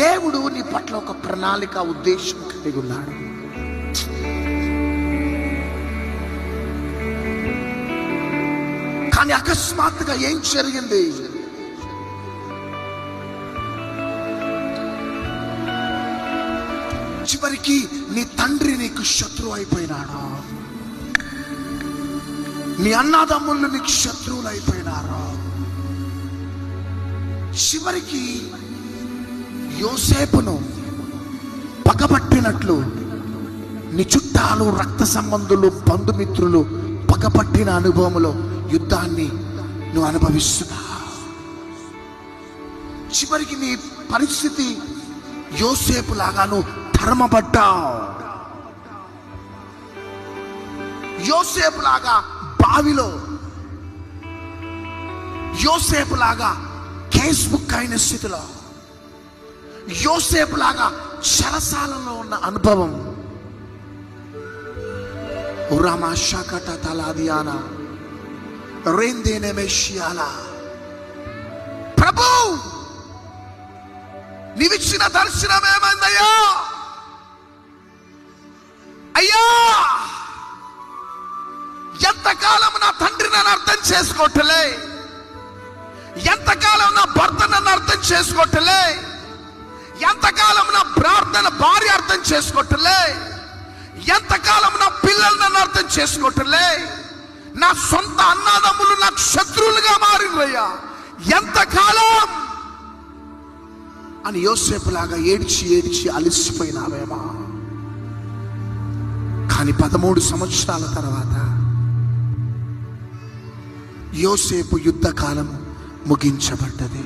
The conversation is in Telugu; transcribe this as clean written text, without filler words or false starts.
దేవుడు నీ పట్ల ఒక ప్రణాళిక, ఉద్దేశం కలిగి ఉన్నాడు. కానీ అకస్మాత్తుగా ఏం జరిగింది? చివరికి నీ తండ్రి నీకు శత్రువు అయిపోయినాడు, నీ అన్నదమ్ముళ్ళు నీకు శత్రువులు అయిపోయినారు. చివరికి యోసేపును పగబట్టినట్లు నీ చుట్టాలు, రక్త సంబంధులు, బంధుమిత్రులు పగబట్టిన అనుభవంలో యుద్ధాన్ని నువ్వు అనుభవిస్తున్నా. చివరికి నీ పరిస్థితి యోసేపు లాగా నువ్వు ధర్మపడ్డావు. యోసేపు లాగా బావిలో, యోసేపు లాగా కేస్ బుక్ అయిన స్థితిలో, యోసేపు లాగా చెరసాలలో ఉన్న అనుభవం. ఉరామాషాకట తలాదియానా రేందేనే మెషియాలా. ప్రభు, నీవిచ్చిన దర్శనం ఏమైందయ్యా? అయ్యా, ఎంతకాలం నా తండ్రి నన్ను అర్థం చేసుకోవట్లే, ఎంతకాలం నా భర్త నన్ను అర్థం చేసుకోవట్లే, ఎంతకాలం నా ప్రార్థన భార్య అర్థం చేసుకోవట్లే, ఎంతకాలం నా పిల్లలు నన్ను అర్థం చేసుకోవట్లే, నా సొంత అన్నదమ్ములు నాకు శత్రువులుగా మారినయ్యా, ఎంతకాలం అని యోసేపు లాగా ఏడ్చి ఏడ్చి అలసిపోయినావేమా. కానీ 13 సంవత్సరాల తర్వాత యోసేపు యుద్ధ కాలం ముగించబడ్డది.